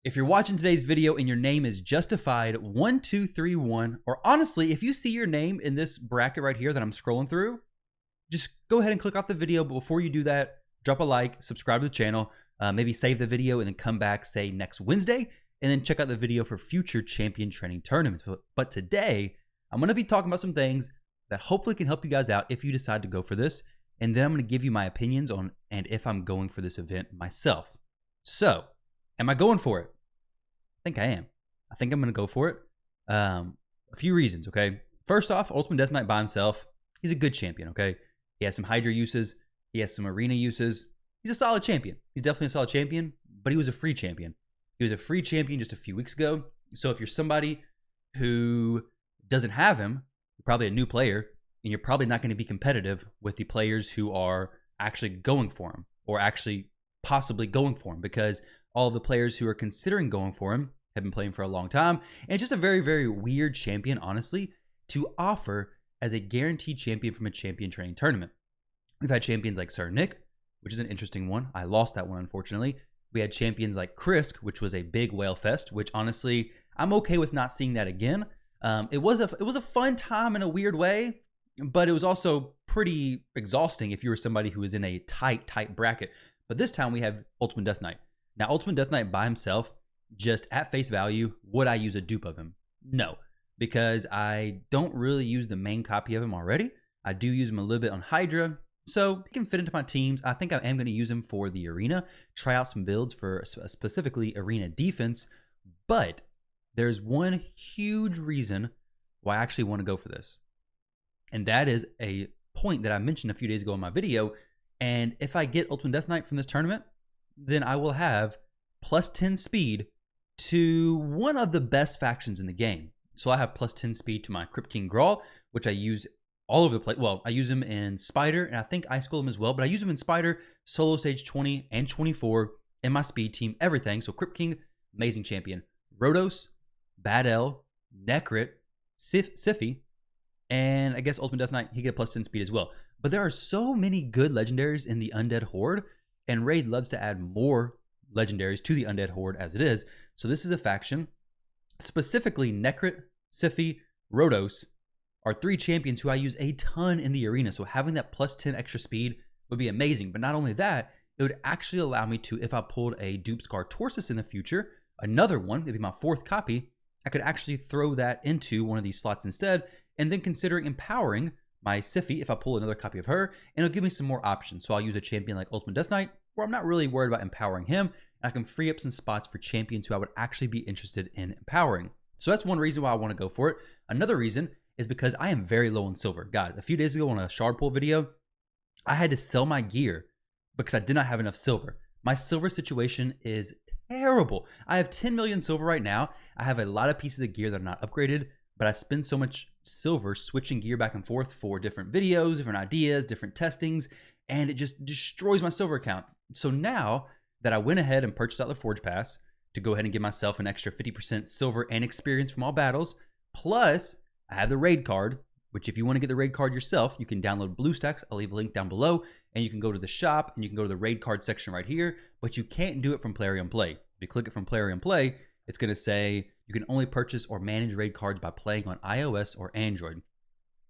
If you're watching today's video and your name is Justified1231, or honestly, if you see your name in this bracket right here that I'm scrolling through, just go ahead and click off the video. But before you do that, drop a like, subscribe to the channel, maybe save the video and then come back, say next Wednesday, and then check out the video for future champion training tournaments. But today, I'm going to be talking about some things that hopefully can help you guys out if you decide to go for this. And then I'm going to give you my opinions on and if I'm going for this event myself. So, am I going for it? I think I am. I think I'm going to go for it. A few reasons, okay? First off, Ultimate Deathknight by himself, he's a good champion, okay? He has some Hydra uses. He has some Arena uses. He's a solid champion. He's definitely a solid champion, but he was a free champion. He was a free champion just a few weeks ago. So if you're somebody who doesn't have him, you're probably a new player, and you're probably not going to be competitive with the players who are actually going for him or actually possibly going for him, because all of the players who are considering going for him have been playing for a long time. And it's just a very, very weird champion, honestly, to offer as a guaranteed champion from a champion training tournament. We've had champions like Sir Nick, which is an interesting one. I lost that one, unfortunately. We had champions like Krisk, which was a big whale fest, which honestly, I'm okay with not seeing that again. It was a fun time in a weird way, but it was also pretty exhausting if you were somebody who was in a tight bracket. But this time we have Ultimate Deathknight. Now, Ultimate Deathknight by himself, just at face value, would I use a dupe of him? No, because I don't really use the main copy of him already. I do use him a little bit on Hydra, so he can fit into my teams. I think I am going to use him for the arena, try out some builds for specifically arena defense, but there's one huge reason why I actually want to go for this. And that is a point that I mentioned a few days ago in my video. And if I get Ultimate Deathknight from this tournament, then I will have plus 10 speed to one of the best factions in the game. So I have plus 10 speed to my Crypt King Grawl, which I use all over the place. Well, I use him in Spider, and I think Ice Golem as well, but I use him in Spider, Solo Stage 20 and 24, in my speed team, everything. So Crypt King, amazing champion. Rhodos, Bad L, Necrit, Siphi, and I guess Ultimate Deathknight, he get a plus 10 speed as well. But there are so many good legendaries in the Undead Horde, and Raid loves to add more legendaries to the Undead Horde as it is. So this is a faction, specifically Necrit, Siphi, Rhodos, are three champions who I use a ton in the arena. So having that plus 10 extra speed would be amazing. But not only that, it would actually allow me to, if I pulled a Dupe Scar Torsus in the future, another one, it'd be my fourth copy, I could actually throw that into one of these slots instead, and then considering empowering my Siphi if I pull another copy of her, and it'll give me some more options. So I'll use a champion like Ultimate Deathknight, where I'm not really worried about empowering him, and I can free up some spots for champions who I would actually be interested in empowering. So that's one reason why I want to go for it. Another reason is because I am very low in silver. Guys, a few days ago on a shard pull video, I had to sell my gear because I did not have enough silver. My silver situation is terrible. I have 10 million silver right now. I have a lot of pieces of gear that are not upgraded, but I spend so much silver switching gear back and forth for different videos, different ideas, different testings, and it just destroys my silver account. So now that I went ahead and purchased out the Forge Pass to go ahead and give myself an extra 50% silver and experience from all battles, plus I have the raid card, which if you want to get the raid card yourself, you can download BlueStacks. I'll leave a link down below, and you can go to the shop and you can go to the raid card section right here, but you can't do it from Plarium Play. If you click it from Plarium Play, it's going to say you can only purchase or manage raid cards by playing on iOS or Android.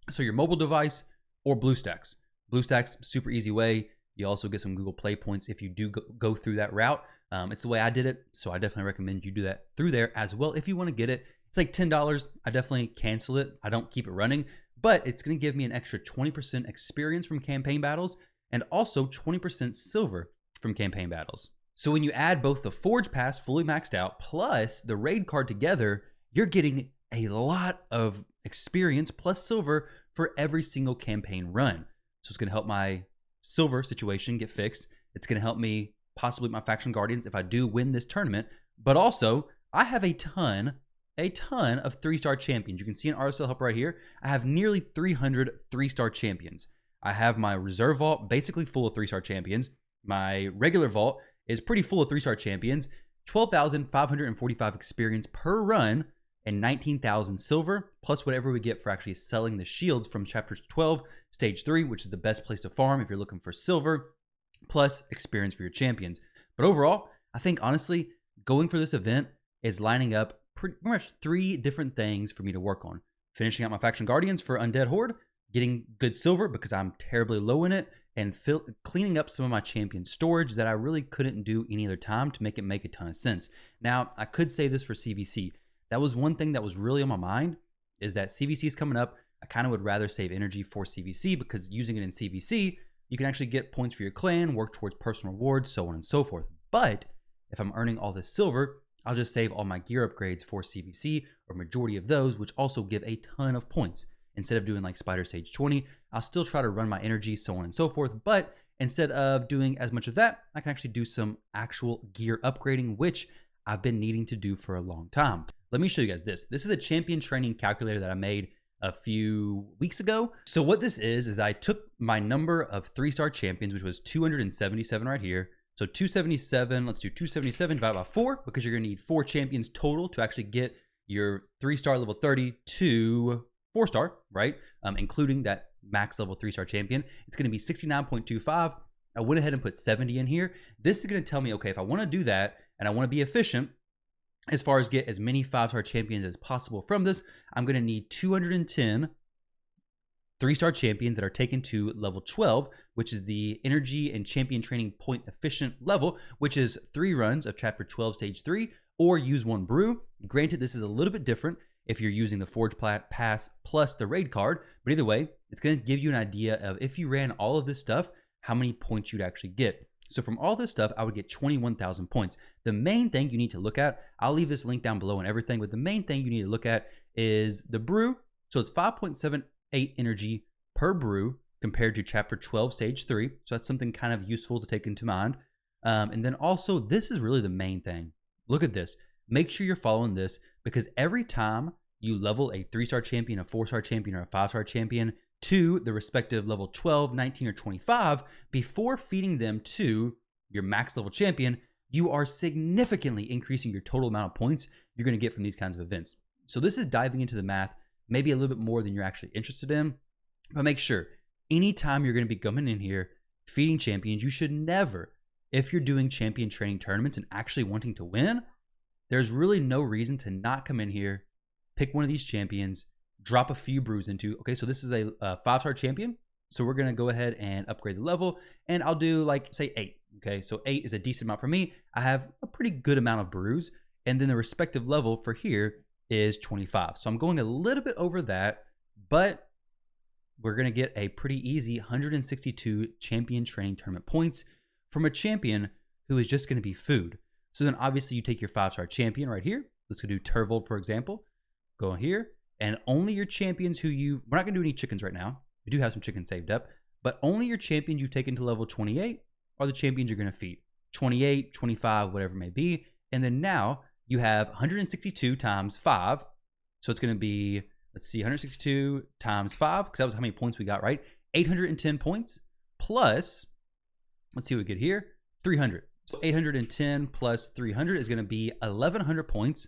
So your mobile device or BlueStacks. BlueStacks, super easy way. You also get some Google Play points if you do go through that route. It's the way I did it, so I definitely recommend you do that through there as well if you want to get it. It's like $10. I definitely cancel it. I don't keep it running, but it's going to give me an extra 20% experience from campaign battles and also 20% silver from campaign battles. So when you add both the Forge Pass fully maxed out plus the raid card together, you're getting a lot of experience plus silver for every single campaign run. So it's going to help my silver situation get fixed. It's going to help me possibly my faction guardians if I do win this tournament, but also I have a ton of 3-star champions. You can see an RSL help right here. I have nearly 300 3-star champions. I have my reserve vault basically full of 3-star champions. My regular vault is pretty full of 3-star champions. 12,545 experience per run and 19,000 silver, plus whatever we get for actually selling the shields from chapters 12, stage 3, which is the best place to farm if you're looking for silver, plus experience for your champions. But overall, I think honestly, going for this event is lining up pretty much 3 different things for me to work on. Finishing out my Faction Guardians for Undead Horde, getting good silver because I'm terribly low in it, and cleaning up some of my champion storage that I really couldn't do any other time to make it make a ton of sense. Now, I could save this for CVC. That was one thing that was really on my mind, is that CVC is coming up. I kind of would rather save energy for CVC because using it in CVC, you can actually get points for your clan, work towards personal rewards, so on and so forth. But if I'm earning all this silver, I'll just save all my gear upgrades for CVC, or majority of those, which also give a ton of points. Instead of doing like Spider Sage 20, I'll still try to run my energy, so on and so forth. But instead of doing as much of that, I can actually do some actual gear upgrading, which I've been needing to do for a long time. Let me show you guys this. This is a champion training calculator that I made a few weeks ago. So what this is I took my number of 3-star champions, which was 277 right here. So 277, let's do 277 divided by 4, because you're gonna need 4 champions total to actually get your 3-star level 30 to 4-star, right? Including that max level 3-star champion. It's gonna be 69.25. I went ahead and put 70 in here. This is gonna tell me, okay, if I wanna do that and I wanna be efficient, as far as get as many 5-star champions as possible from this, I'm going to need 210 3-star champions that are taken to level 12, which is the energy and champion training point efficient level, which is 3 runs of chapter 12 stage 3, or use 1 brew. Granted, this is a little bit different if you're using the Forge Pass plus the raid card, but either way, it's going to give you an idea of, if you ran all of this stuff, how many points you'd actually get. So from all this stuff, I would get 21,000 points. The main thing you need to look at, I'll leave this link down below and everything, but the main thing you need to look at is the brew. So it's 5.78 energy per brew compared to chapter 12 stage 3. So that's something kind of useful to take into mind. And then also, this is really the main thing. Look at this. Make sure you're following this, because every time you level a 3-star champion, a 4-star champion, or a 5-star champion to the respective level 12, 19, or 25, before feeding them to your max level champion, you are significantly increasing your total amount of points you're going to get from these kinds of events. So this is diving into the math, maybe a little bit more than you're actually interested in, but make sure anytime you're going to be coming in here feeding champions, you should never, if you're doing champion training tournaments and actually wanting to win, there's really no reason to not come in here, pick one of these champions, drop a few brews into. Okay, so this is a 5-star champion, so we're gonna go ahead and upgrade the level, and I'll do, like, say 8. Okay, so 8 is a decent amount for me. I have a pretty good amount of brews, and then the respective level for here is 25. So I'm going a little bit over that, but we're gonna get a pretty easy 162 champion training tournament points from a champion who is just gonna be food. So then obviously you take your 5-star champion right here. Let's go do Turvold, for example. Go here. And only your champions we're not going to do any chickens right now. We do have some chickens saved up, but only your champions you've taken to level 28 are the champions you're going to feed. 28, 25, whatever it may be. And then now you have 162 times 5. So it's going to be, let's see, 162 times 5, because that was how many points we got, right? 810 points plus, let's see what we get here, 300. So 810 plus 300 is going to be 1,100 points,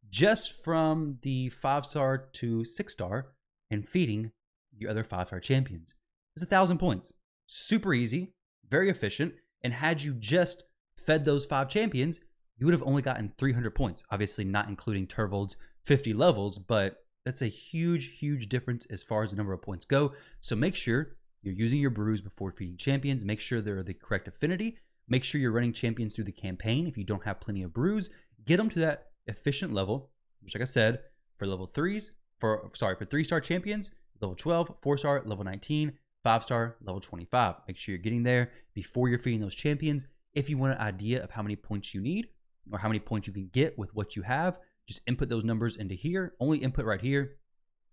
just from the 5-star to 6-star and feeding your other 5-star champions. It's 1,000 points. Super easy, very efficient. And had you just fed those 5 champions, you would have only gotten 300 points. Obviously not including Turvold's 50 levels, but that's a huge, huge difference as far as the number of points go. So make sure you're using your brews before feeding champions. Make sure they're the correct affinity. Make sure you're running champions through the campaign. If you don't have plenty of brews, get them to that efficient level, which, like I said, for level 3s, for 3-star champions, level 12, 4-star, level 19, 5-star, level 25. Make sure you're getting there before you're feeding those champions. If you want an idea of how many points you need or how many points you can get with what you have, just input those numbers into here. Only input right here.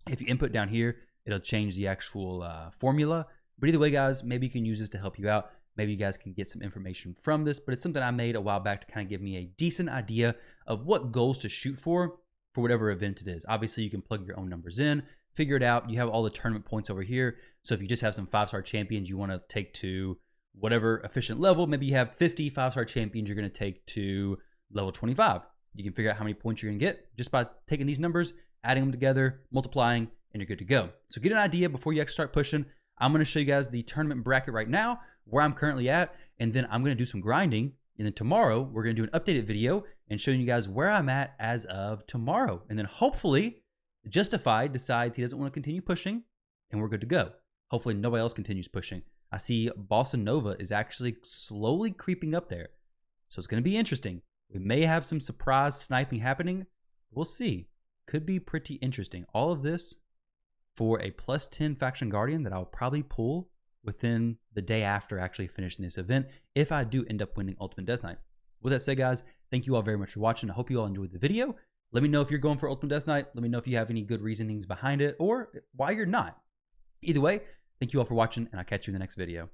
If you input down here, it'll change the actual formula. But either way, guys, maybe you can use this to help you out. Maybe you guys can get some information from this, but it's something I made a while back to kind of give me a decent idea of what goals to shoot for whatever event it is. Obviously, you can plug your own numbers in, figure it out. You have all the tournament points over here. So if you just have some 5-star champions you want to take to whatever efficient level, maybe you have 50 5-star champions you're going to take to level 25. You can figure out how many points you're going to get just by taking these numbers, adding them together, multiplying, and you're good to go. So get an idea before you actually start pushing. I'm going to show you guys the tournament bracket right now, where I'm currently at, and then I'm going to do some grinding, and then tomorrow we're going to do an updated video and showing you guys where I'm at as of tomorrow. And then hopefully Justified decides he doesn't want to continue pushing and we're good to go. Hopefully nobody else continues pushing. I see Bossa Nova is actually slowly creeping up there. So it's going to be interesting. We may have some surprise sniping happening. We'll see. Could be pretty interesting. All of this for a +10 Faction Guardian that I'll probably pull within the day after actually finishing this event if I do end up winning Ultimate Deathknight. With that said, guys, thank you all very much for watching. I hope you all enjoyed the video. Let me know if you're going for Ultimate Deathknight. Let me know if you have any good reasonings behind it or why you're not. Either way, thank you all for watching, and I'll catch you in the next video.